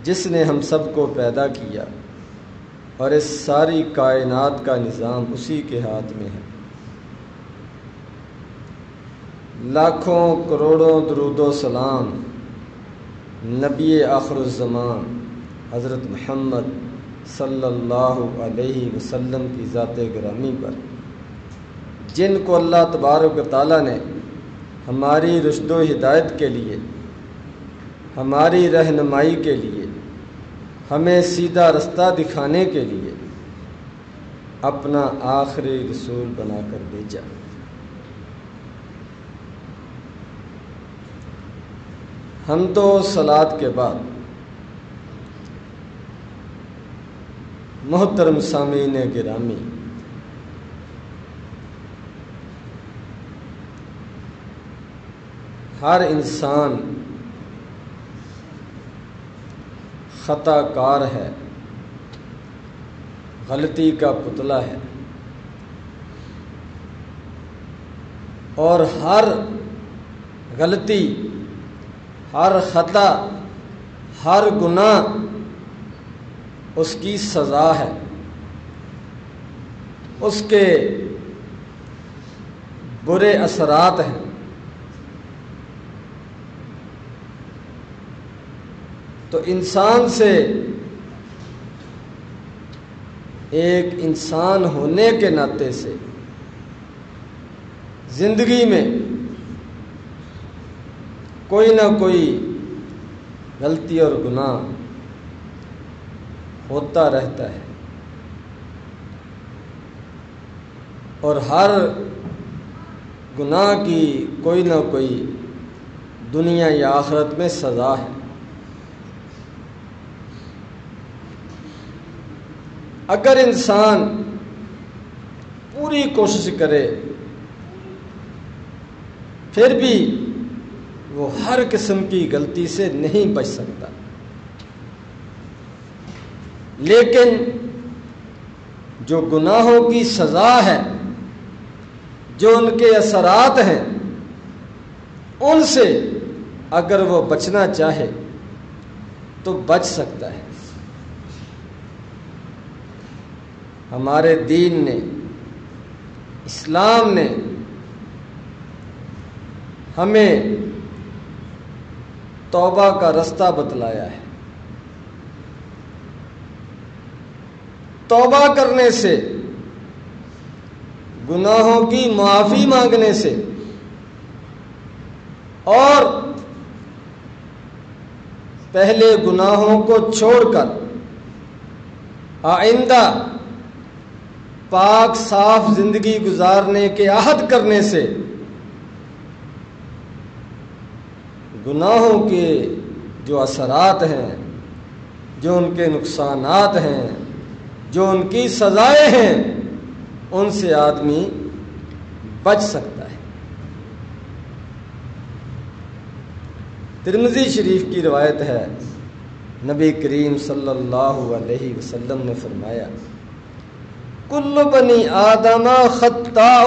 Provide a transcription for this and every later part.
جس نے ہم سب کو پیدا کیا اور اس ساری کائنات کا نظام اسی کے ہاتھ میں ہے۔ لاکھوں کروڑوں درود و سلام نبی آخر الزمان حضرت محمد صلی اللہ علیہ وسلم کی ذات گرامی پر، جن کو اللہ تبارک و تعالیٰ نے ہماری رشد و ہدایت کے لیے، ہماری رہنمائی کے لیے، ہمیں سیدھا رستہ دکھانے کے لیے اپنا آخری رسول بنا کر بھیجا۔ حمد و صلوات کے بعد محترم سامعین گرامی، ہر انسان خطا کار ہے، غلطی کا پتلا ہے، اور ہر غلطی، ہر خطا، ہر گناہ اس کی سزا ہے، اس کے برے اثرات ہیں۔ تو انسان سے، ایک انسان ہونے کے ناطے سے زندگی میں کوئی نہ کوئی غلطی اور گناہ ہوتا رہتا ہے، اور ہر گناہ کی کوئی نہ کوئی دنیا یا آخرت میں سزا ہے۔ اگر انسان پوری کوشش کرے پھر بھی وہ ہر قسم کی غلطی سے نہیں بچ سکتا، لیکن جو گناہوں کی سزا ہے، جو ان کے اثرات ہیں، ان سے اگر وہ بچنا چاہے تو بچ سکتا ہے۔ ہمارے دین نے، اسلام نے ہمیں توبہ کا رستہ بتلایا ہے۔ توبہ کرنے سے، گناہوں کی معافی مانگنے سے، اور پہلے گناہوں کو چھوڑ کر آئندہ پاک صاف زندگی گزارنے کے عہد کرنے سے گناہوں کے جو اثرات ہیں، جو ان کے نقصانات ہیں، جو ان کی سزائیں ہیں، ان سے آدمی بچ سکتا ہے۔ ترمذی شریف کی روایت ہے، نبی کریم صلی اللہ علیہ وسلم نے فرمایا، کل بنی آدم خطاء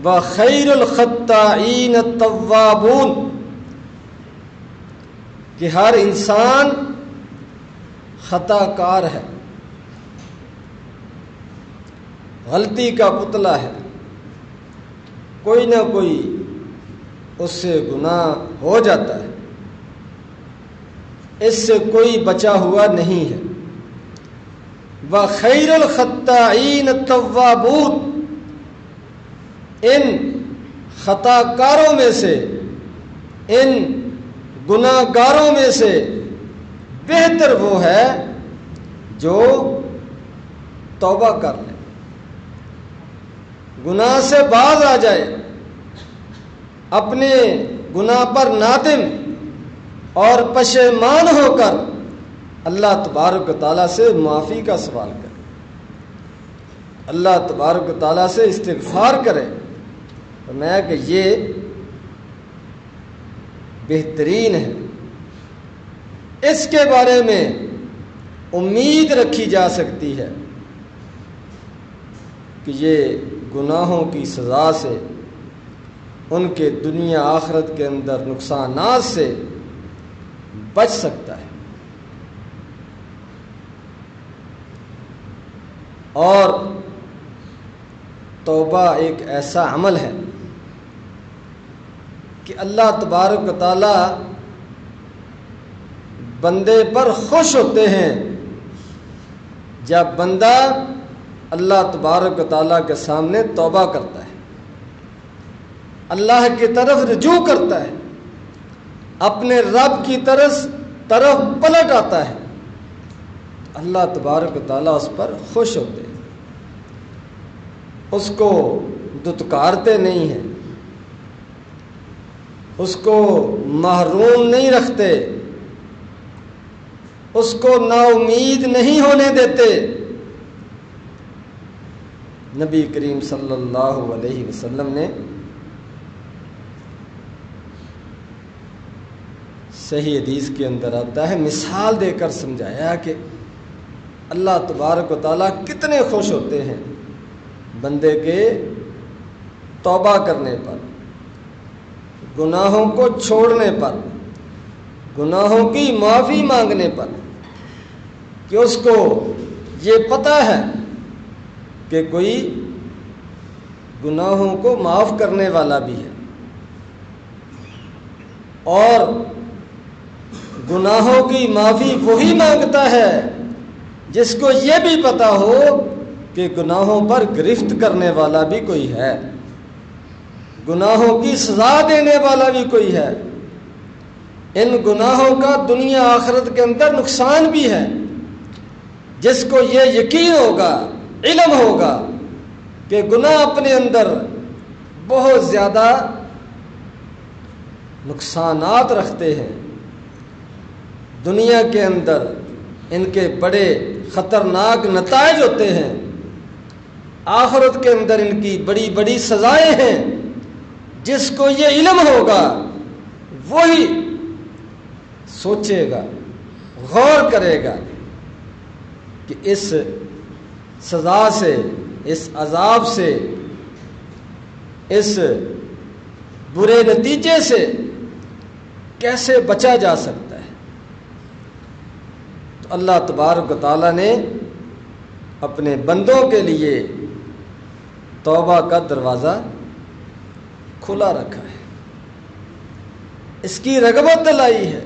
وخیر الخطائین التوابون، کہ ہر انسان خطا کار ہے، غلطی کا پتلا ہے، کوئی نہ کوئی اس سے گناہ ہو جاتا ہے، اس سے کوئی بچا ہوا نہیں ہے۔ وَخَيْرُ الْخَطَّائِينَ التَّوَّابُونَ، ان خطا کاروں میں سے، ان گناہ گاروں میں سے بہتر وہ ہے جو توبہ کر لے، گناہ سے باز آ جائے، اپنے گناہ پر نادم اور پشیمان ہو کر اللہ تبارک و تعالیٰ سے معافی کا سوال کرے، اللہ تبارک و تعالیٰ سے استغفار کرے۔ فرمایا کہ یہ بہترین ہے، اس کے بارے میں امید رکھی جا سکتی ہے کہ یہ گناہوں کی سزا سے، ان کے دنیا آخرت کے اندر نقصانات سے بچ سکتا ہے. اور توبہ ایک ایسا عمل ہے کہ اللہ تبارک و تعالی بندے پر خوش ہوتے ہیں جب بندہ اللہ تبارک و تعالیٰ کے سامنے توبہ کرتا ہے، اللہ کی طرف رجوع کرتا ہے، اپنے رب کی طرف پلٹ آتا ہے. اللہ تبارک و تعالیٰ اس پر خوش ہوتے ہیں، اس کو دتکارتے نہیں ہیں، اس کو محروم نہیں رکھتے، اس کو نا امید نہیں ہونے دیتے. نبی کریم صلی اللہ علیہ وسلم نے صحیح حدیث کے اندر آتا ہے، مثال دے کر سمجھایا کہ اللہ تبارک و تعالیٰ کتنے خوش ہوتے ہیں بندے کے توبہ کرنے پر، گناہوں کو چھوڑنے پر، گناہوں کی معافی مانگنے پر، کہ اس کو یہ پتہ ہے کہ کوئی گناہوں کو معاف کرنے والا بھی ہے، اور گناہوں کی معافی وہی مانگتا ہے جس کو یہ بھی پتہ ہو کہ گناہوں پر گرفت کرنے والا بھی کوئی ہے، گناہوں کی سزا دینے والا بھی کوئی ہے. ان گناہوں کا دنیا آخرت کے اندر نقصان بھی ہے. جس کو یہ یقین ہوگا، علم ہوگا کہ گناہ اپنے اندر بہت زیادہ نقصانات رکھتے ہیں، دنیا کے اندر ان کے بڑے خطرناک نتائج ہوتے ہیں، آخرت کے اندر ان کی بڑی بڑی سزائیں ہیں، جس کو یہ علم ہوگا وہی سوچے گا، غور کرے گا کہ اس سزا سے، اس عذاب سے، اس برے نتیجے سے کیسے بچا جا سکتا ہے. تو اللہ تبارک و تعالیٰ نے اپنے بندوں کے لیے توبہ کا دروازہ کھلا رکھا ہے، اس کی رغبت دلائی ہے،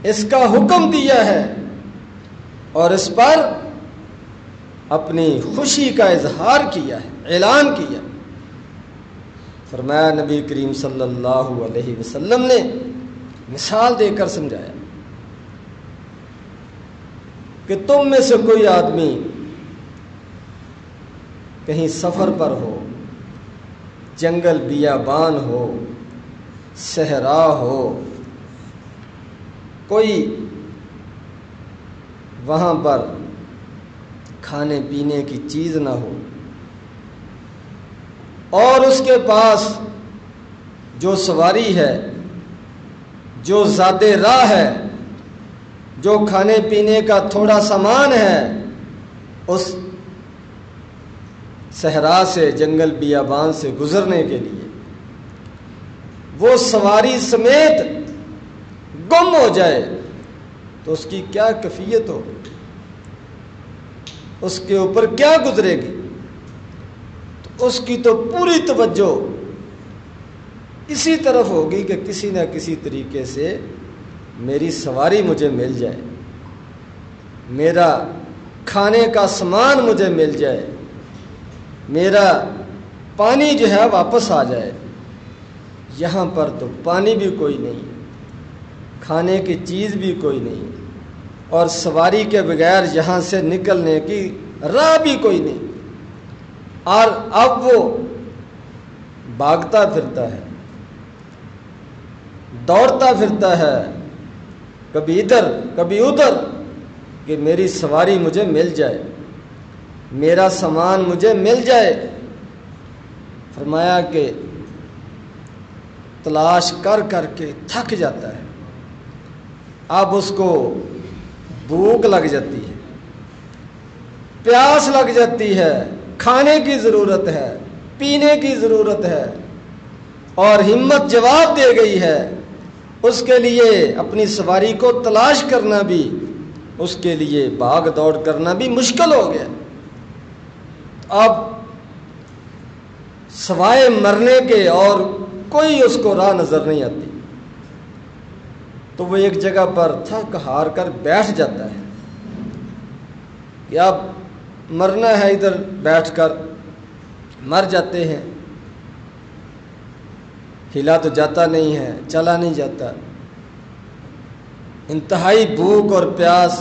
اس کا حکم دیا ہے، اور اس پر اپنی خوشی کا اظہار کیا ہے، اعلان کیا. فرمایا نبی کریم صلی اللہ علیہ وسلم نے مثال دے کر سمجھایا کہ تم میں سے کوئی آدمی کہیں سفر پر ہو، جنگل بیابان ہو، صحرا ہو، کوئی وہاں پر کھانے پینے کی چیز نہ ہو، اور اس کے پاس جو سواری ہے، جو زاد راہ ہے، جو کھانے پینے کا تھوڑا سامان ہے، اس صحرا سے، جنگل بیابان سے گزرنے کے لیے وہ سواری سمیت گم ہو جائے تو اس کی کیا کیفیت ہو، اس کے اوپر کیا گزرے گی؟ تو اس کی تو پوری توجہ اسی طرف ہوگی کہ کسی نہ کسی طریقے سے میری سواری مجھے مل جائے، میرا کھانے کا سامان مجھے مل جائے، میرا پانی جو ہے واپس آ جائے. یہاں پر تو پانی بھی کوئی نہیں، کھانے کی چیز بھی کوئی نہیں، اور سواری کے بغیر یہاں سے نکلنے کی راہ بھی کوئی نہیں. اور اب وہ بھاگتا پھرتا ہے، دوڑتا پھرتا ہے، کبھی ادھر کبھی ادھر، کہ میری سواری مجھے مل جائے، میرا سامان مجھے مل جائے. فرمایا کہ تلاش کر کر کے تھک جاتا ہے، اب اس کو بھوک لگ جاتی ہے، پیاس لگ جاتی ہے، کھانے کی ضرورت ہے، پینے کی ضرورت ہے، اور ہمت جواب دے گئی ہے اس کے لیے اپنی سواری کو تلاش کرنا بھی، اس کے لیے بھاگ دوڑ کرنا بھی مشکل ہو گیا۔ اب سوائے مرنے کے اور کوئی اس کو راہ نظر نہیں آتی، تو وہ ایک جگہ پر تھک ہار کر بیٹھ جاتا ہے کہ اب مرنا ہے، ادھر بیٹھ کر مر جاتے ہیں۔ ہلا تو جاتا نہیں ہے، چلا نہیں جاتا، انتہائی بھوک اور پیاس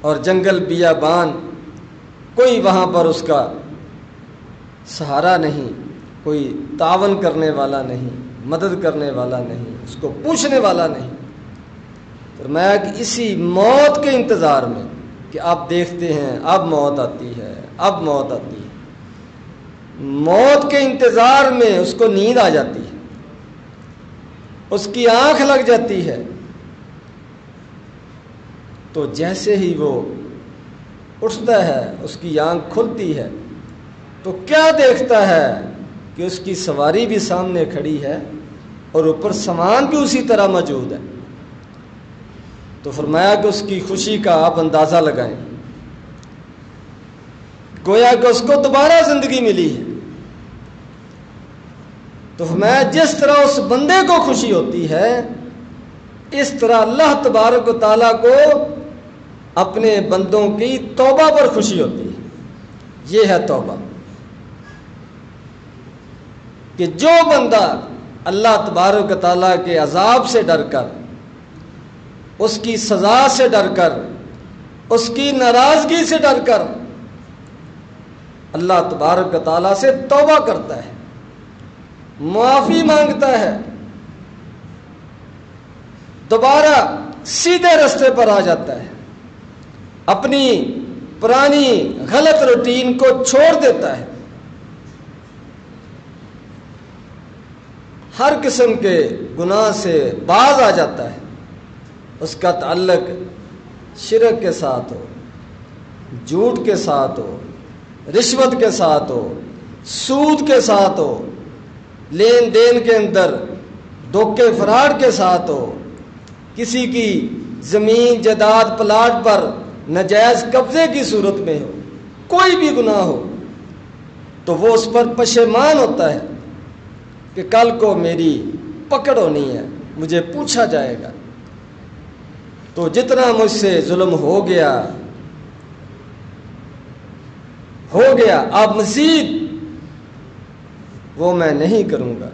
اور جنگل بیابان، کوئی وہاں پر اس کا سہارا نہیں، کوئی تعاون کرنے والا نہیں، مدد کرنے والا نہیں، اس کو پوچھنے والا نہیں۔ فرمایا کہ اسی موت کے انتظار میں کہ آپ دیکھتے ہیں اب موت آتی ہے، اب موت آتی ہے، موت کے انتظار میں اس کو نیند آ جاتی ہے، اس کی آنکھ لگ جاتی ہے، تو جیسے ہی وہ اٹھتا ہے اس کی آنکھ کھلتی ہے تو کیا دیکھتا ہے کہ اس کی سواری بھی سامنے کھڑی ہے اور اوپر سامان بھی اسی طرح موجود ہے۔ تو فرمایا کہ اس کی خوشی کا آپ اندازہ لگائیں، گویا کہ اس کو دوبارہ زندگی ملی ہے۔ تو فرمایا جس طرح اس بندے کو خوشی ہوتی ہے، اس طرح اللہ تبارک و تعالیٰ کو اپنے بندوں کی توبہ پر خوشی ہوتی ہے۔ یہ ہے توبہ، کہ جو بندہ اللہ تبارک و تعالیٰ کے عذاب سے ڈر کر، اس کی سزا سے ڈر کر، اس کی ناراضگی سے ڈر کر اللہ تبارک و تعالیٰ سے توبہ کرتا ہے، معافی مانگتا ہے، دوبارہ سیدھے راستے پر آ جاتا ہے، اپنی پرانی غلط روٹین کو چھوڑ دیتا ہے، ہر قسم کے گناہ سے باز آ جاتا ہے، اس کا تعلق شرک کے ساتھ ہو، جھوٹ کے ساتھ ہو، رشوت کے ساتھ ہو، سود کے ساتھ ہو، لین دین کے اندر دھوکے فراڈ کے ساتھ ہو، کسی کی زمین جائیداد پلاٹ پر ناجائز قبضے کی صورت میں ہو، کوئی بھی گناہ ہو، تو وہ اس پر پشیمان ہوتا ہے کہ کل کو میری پکڑ ہونی ہے، مجھے پوچھا جائے گا، تو جتنا مجھ سے ظلم ہو گیا اب مزید وہ میں نہیں کروں گا،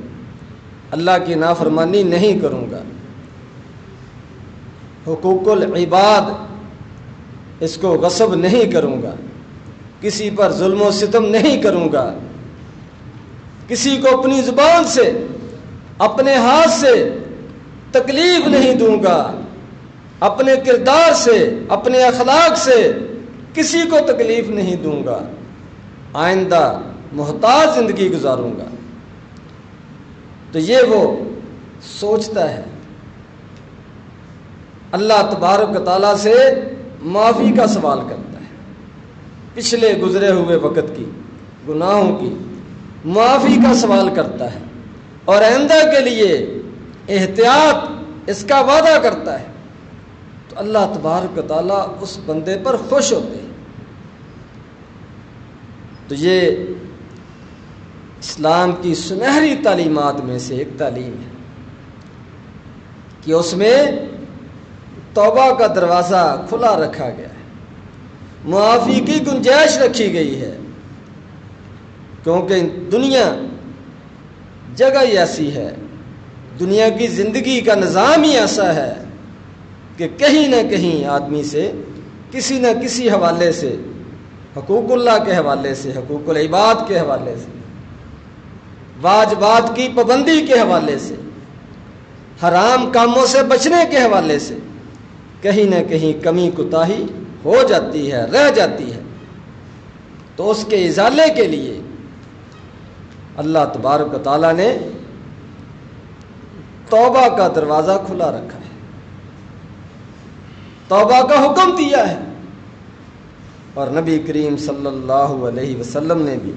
اللہ کی نافرمانی نہیں کروں گا، حقوق العباد اس کو غصب نہیں کروں گا، کسی پر ظلم و ستم نہیں کروں گا، کسی کو اپنی زبان سے، اپنے ہاتھ سے تکلیف نہیں دوں گا، اپنے کردار سے، اپنے اخلاق سے کسی کو تکلیف نہیں دوں گا، آئندہ محتاج زندگی گزاروں گا۔ تو یہ وہ سوچتا ہے، اللہ تبارک و تعالیٰ سے معافی کا سوال کرتا ہے، پچھلے گزرے ہوئے وقت کی گناہوں کی معافی کا سوال کرتا ہے، اور آئندہ کے لیے احتیاط اس کا وعدہ کرتا ہے، تو اللہ تبارک و تعالیٰ اس بندے پر خوش ہوتے ہیں۔ تو یہ اسلام کی سنہری تعلیمات میں سے ایک تعلیم ہے کہ اس میں توبہ کا دروازہ کھلا رکھا گیا ہے، معافی کی گنجائش رکھی گئی ہے، کیونکہ دنیا جگہ ہی ایسی ہے، دنیا کی زندگی کا نظام ہی ایسا ہے کہ کہیں نہ کہیں آدمی سے کسی نہ کسی حوالے سے، حقوق اللہ کے حوالے سے، حقوق العباد کے حوالے سے، واجبات کی پابندی کے حوالے سے، حرام کاموں سے بچنے کے حوالے سے کہیں نہ کہیں کمی کوتاہی ہو جاتی ہے، رہ جاتی ہے، تو اس کے ازالے کے لیے اللہ تبارک و تعالیٰ نے توبہ کا دروازہ کھلا رکھا ہے، توبہ کا حکم دیا ہے، اور نبی کریم صلی اللہ علیہ وسلم نے بھی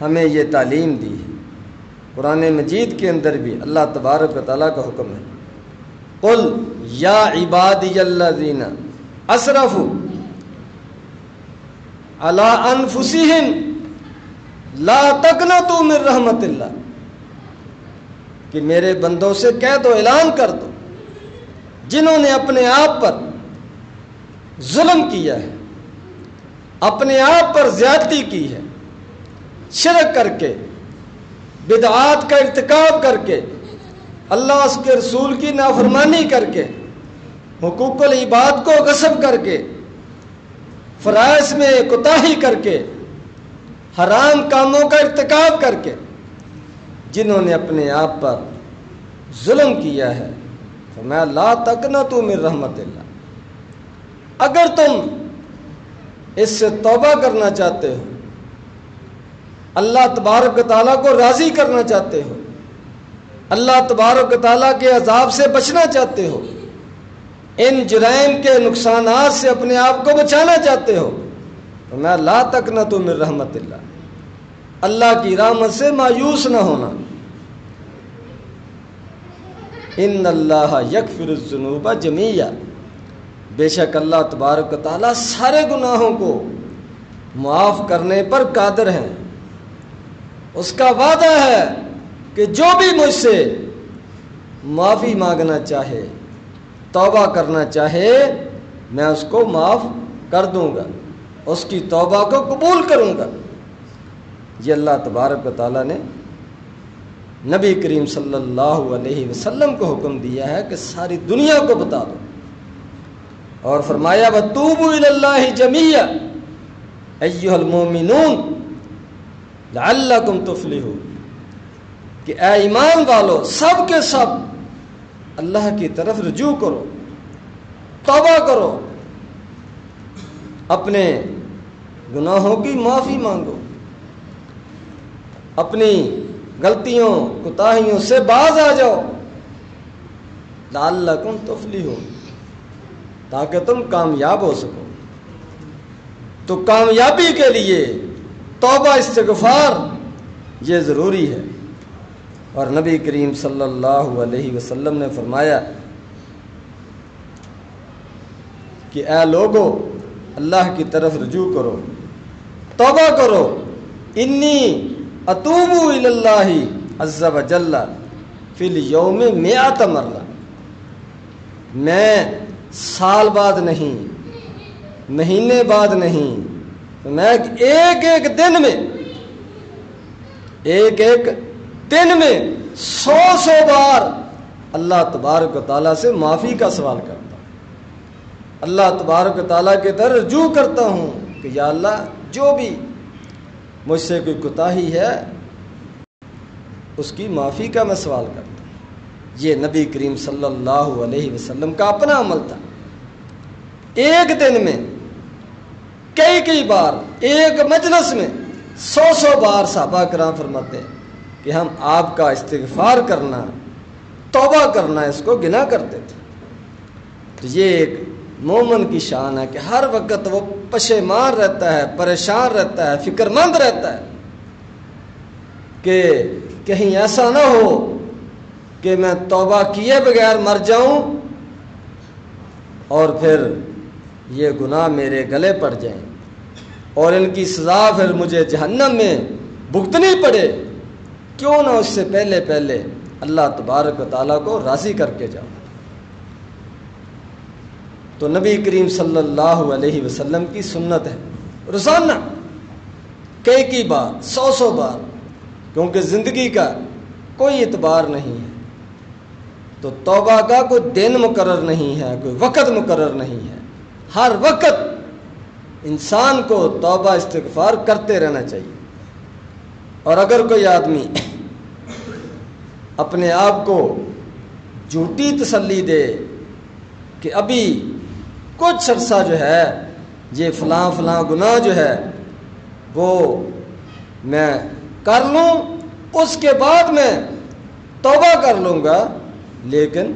ہمیں یہ تعلیم دی ہے۔ قرآن مجید کے اندر بھی اللہ تبارک و تعالیٰ کا حکم ہے، قل یا عبادی الذین اسرفوا علی انفسہم لا تقنطوا من رحمت اللہ، کہ میرے بندوں سے کہہ دو، اعلان کر دو، جنہوں نے اپنے آپ پر ظلم کیا ہے، اپنے آپ پر زیادتی کی ہے، شرک کر کے، بدعات کا ارتکاب کر کے، اللہ اس کے رسول کی نافرمانی کر کے، حقوق العباد کو غصب کر کے، فرائض میں کوتاہی کر کے، حرام کاموں کا ارتکاب کر کے، جنہوں نے اپنے آپ پر ظلم کیا ہے، فرمایا لا تقنطوا من رحمت اللہ، اگر تم اس سے توبہ کرنا چاہتے ہو، اللہ تبارک و تعالیٰ کو راضی کرنا چاہتے ہو، اللہ تبارک و تعالیٰ کے عذاب سے بچنا چاہتے ہو، ان جرائم کے نقصانات سے اپنے آپ کو بچانا چاہتے ہو، تو میں لا تقنطوا من رحمت اللہ، اللہ کی رحمت سے مایوس نہ ہونا، ان اللہ یغفر الذنوب جمیعا، بے شک اللہ تبارک و تعالیٰ سارے گناہوں کو معاف کرنے پر قادر ہیں، اس کا وعدہ ہے کہ جو بھی مجھ سے معافی مانگنا چاہے، توبہ کرنا چاہے، میں اس کو معاف کر دوں گا، اس کی توبہ کو قبول کروں گا۔ یہ اللہ تبارک و تعالیٰ نے نبی کریم صلی اللہ علیہ وسلم کو حکم دیا ہے کہ ساری دنیا کو بتا دو، اور فرمایا وَتُوبُوا إِلَى اللَّهِ جَمِيعًا أَيُّهَا الْمُؤْمِنُونَ لَعَلَّكُمْ تُفْلِحُونَ، کہ اے ایمان والو سب کے سب اللہ کی طرف رجوع کرو، توبہ کرو، اپنے گناہوں کی معافی مانگو، اپنی غلطیوں کوتاہیوں سے باز آ جاؤ، لعلکم تفلحون، تاکہ تم کامیاب ہو سکو۔ تو کامیابی کے لیے توبہ استغفار یہ ضروری ہے، اور نبی کریم صلی اللہ علیہ وسلم نے فرمایا کہ اے لوگو اللہ کی طرف رجوع کرو، توبہ کرو، انی اتوب الی اللہ عز وجل فی الیوم 100 مرہ، میں سال بعد نہیں، مہینے بعد نہیں، میں ایک ایک دن میں 100 بار اللہ تبارک و تعالیٰ سے معافی کا سوال کرتا ہوں، اللہ تبارک و تعالیٰ کے در رجوع کرتا ہوں کہ یا اللہ جو بھی مجھ سے کوئی کوتاہی ہے اس کی معافی کا میں سوال کرتا ہوں۔ یہ نبی کریم صلی اللہ علیہ وسلم کا اپنا عمل تھا، ایک دن میں کئی بار، ایک مجلس میں 100 بار صحابہ کرام فرماتے ہیں کہ ہم آپ کا استغفار کرنا، توبہ کرنا اس کو گنا کرتے تھے۔ تو یہ ایک مومن کی شان ہے کہ ہر وقت وہ پشیمان رہتا ہے، پریشان رہتا ہے، فکر مند رہتا ہے کہ کہیں ایسا نہ ہو کہ میں توبہ کیے بغیر مر جاؤں اور پھر یہ گناہ میرے گلے پڑ جائیں اور ان کی سزا پھر مجھے جہنم میں بھگتنی پڑے، کیوں نہ اس سے پہلے اللہ تبارک و تعالیٰ کو راضی کر کے جاؤں۔ تو نبی کریم صلی اللہ علیہ وسلم کی سنت ہے روزانہ کئی بار، 100 بار، کیونکہ زندگی کا کوئی اعتبار نہیں ہے، تو توبہ کا کوئی دن مقرر نہیں ہے، کوئی وقت مقرر نہیں ہے، ہر وقت انسان کو توبہ استغفار کرتے رہنا چاہیے۔ اور اگر کوئی آدمی اپنے آپ کو جھوٹی تسلی دے کہ ابھی کچھ عرصہ جو ہے یہ فلاں گناہ جو ہے وہ میں کر لوں، اس کے بعد میں توبہ کر لوں گا، لیکن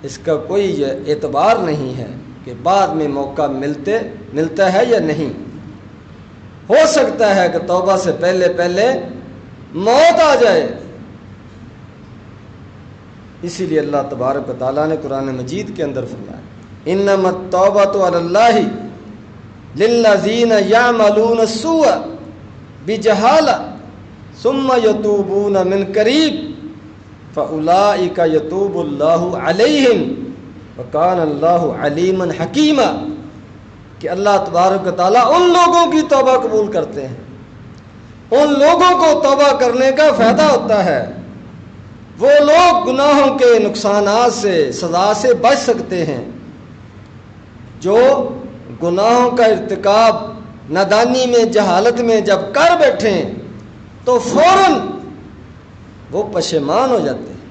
اس کا کوئی اعتبار نہیں ہے کہ بعد میں موقع ملتا ہے یا نہیں۔ ہو سکتا ہے کہ توبہ سے پہلے موت آ جائے، اسی لیے اللہ تبارک و تعالیٰ نے قرآن مجید کے اندر فرمایا انما التوبۃ علی اللہ للذین یعملون السوء بجہالہ ثم یتوبون من قریب فاولئک یتوب اللہ علیہم وکان اللہ علیما حکیما، کہ اللہ تبارک و تعالیٰ ان لوگوں کی توبہ قبول کرتے ہیں، ان لوگوں کو توبہ کرنے کا فائدہ ہوتا ہے، وہ لوگ گناہوں کے نقصانات سے، سزا سے بچ سکتے ہیں جو گناہوں کا ارتکاب نادانی میں، جہالت میں جب کر بیٹھیں تو فوراً وہ پشیمان ہو جاتے ہیں،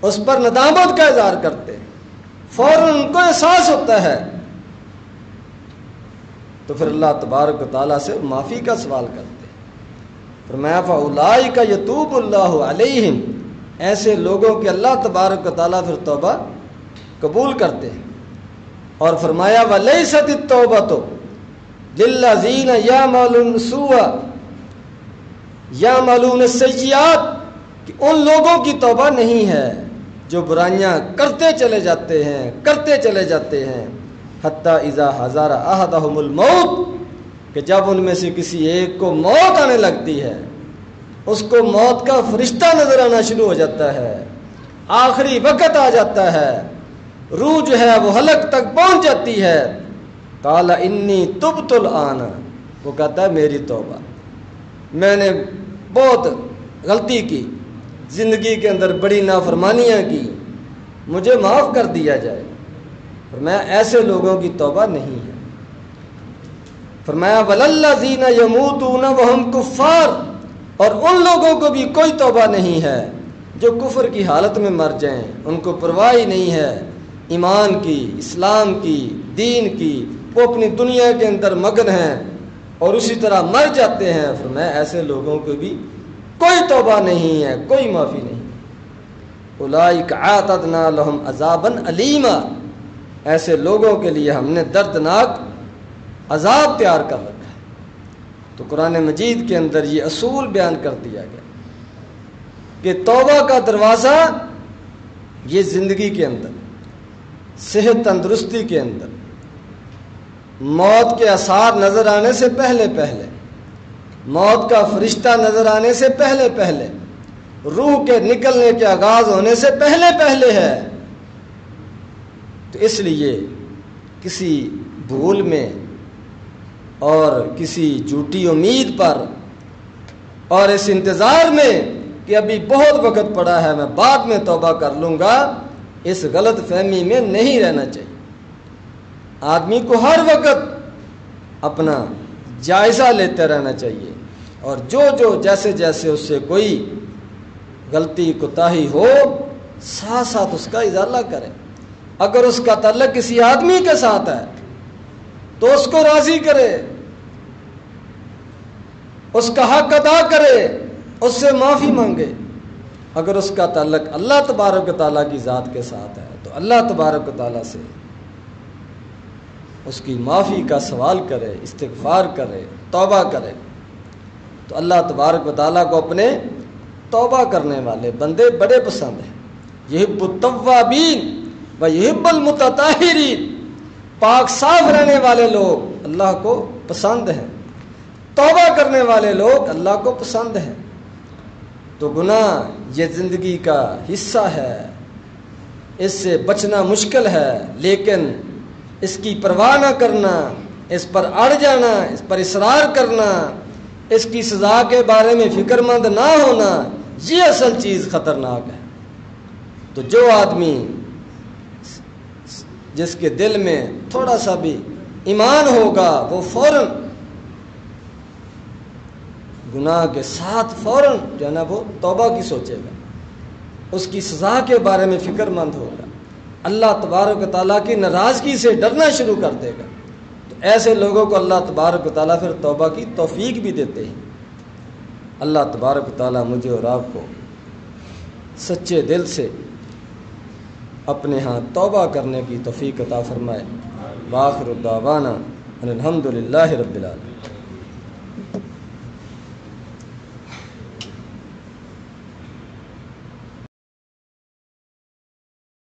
اس پر ندامت کا اظہار کرتے ہیں، فوراً ان کو احساس ہوتا ہے، تو پھر اللہ تبارک و تعالیٰ سے معافی کا سوال کرتے ہیں۔ فرمایا فاولئک یتوب اللہ علیہم، ایسے لوگوں کے اللہ تبارک و تعالیٰ پھر توبہ قبول کرتے ہیں۔ اور فرمایا ولیست التوبۃ للذین یعملون السوء یعملون السیئات، کہ ان لوگوں کی توبہ نہیں ہے جو برائیاں کرتے چلے جاتے ہیں، کرتے چلے جاتے ہیں، حتی اذا حضر احدہم الموت، کہ جب ان میں سے کسی ایک کو موت آنے لگتی ہے، اس کو موت کا فرشتہ نظر آنا شروع ہو جاتا ہے، آخری وقت آ جاتا ہے، روح جو ہے وہ حلق تک پہنچ جاتی ہے، قال انی تبت الآن، وہ کہتا ہے میری توبہ، میں نے بہت غلطی کی، زندگی کے اندر بڑی نافرمانیاں کی، مجھے معاف کر دیا جائے۔ فرمایا ایسے لوگوں کی توبہ نہیں ہے۔ فرمایا وللذین یموتون وہم کفار، اور ان لوگوں کو بھی کوئی توبہ نہیں ہے جو کفر کی حالت میں مر جائیں، ان کو پرواہ ہی نہیں ہے ایمان کی، اسلام کی، دین کی، وہ اپنی دنیا کے اندر مگن ہیں اور اسی طرح مر جاتے ہیں۔ فرمایا ایسے لوگوں کو بھی کوئی توبہ نہیں ہے، کوئی معافی نہیں۔ اولئک اعتدنا لہم عذابا علیما، ایسے لوگوں کے لیے ہم نے دردناک عذاب تیار کر رکھا ہے۔ تو قرآن مجید کے اندر یہ اصول بیان کر دیا گیا کہ توبہ کا دروازہ یہ زندگی کے اندر، صحت تندرستی کے اندر، موت کے آثار نظر آنے سے پہلے پہلے، موت کا فرشتہ نظر آنے سے پہلے پہلے، روح کے نکلنے کے آغاز ہونے سے پہلے پہلے ہے۔ تو اس لیے کسی بھول میں اور کسی جھوٹی امید پر اور اس انتظار میں کہ ابھی بہت وقت پڑا ہے، میں بعد میں توبہ کر لوں گا، اس غلط فہمی میں نہیں رہنا چاہیے۔ آدمی کو ہر وقت اپنا جائزہ لیتے رہنا چاہیے، اور جو جیسے جیسے اس سے کوئی غلطی کوتاہی ہو ساتھ ساتھ اس کا ازالہ کرے۔ اگر اس کا تعلق کسی آدمی کے ساتھ ہے تو اس کو راضی کرے، اس کا حق ادا کرے، اس سے معافی مانگے۔ اگر اس کا تعلق اللہ تبارک و تعالیٰ کی ذات کے ساتھ ہے تو اللہ تبارک و تعالیٰ سے اس کی معافی کا سوال کرے، استغفار کرے، توبہ کرے۔ تو اللہ تبارک و تعالیٰ کو اپنے توبہ کرنے والے بندے بڑے پسند ہیں۔ یحب التوابین و یحب المتطہرین، پاک صاف رہنے والے لوگ اللہ کو پسند ہیں، توبہ کرنے والے لوگ اللہ کو پسند ہیں۔ تو گناہ یہ زندگی کا حصہ ہے، اس سے بچنا مشکل ہے، لیکن اس کی پرواہ نہ کرنا، اس پر اڑ جانا، اس پر اصرار کرنا، اس کی سزا کے بارے میں فکر مند نہ ہونا، یہ اصل چیز خطرناک ہے۔ تو جو آدمی جس کے دل میں تھوڑا سا بھی ایمان ہوگا وہ فوراً گناہ کے ساتھ فوراً جو ہے نا وہ توبہ کی سوچے گا، اس کی سزا کے بارے میں فکر مند ہوگا، اللہ تبارک و تعالیٰ کی ناراضگی سے ڈرنا شروع کر دے گا۔ تو ایسے لوگوں کو اللہ تبارک و تعالیٰ پھر توبہ کی توفیق بھی دیتے ہیں۔ اللہ تبارک و تعالیٰ مجھے اور آپ کو سچے دل سے اپنے ہاں توبہ کرنے کی توفیق عطا فرمائے۔ وآخر دعوانا ان الحمد للہ رب العالمین۔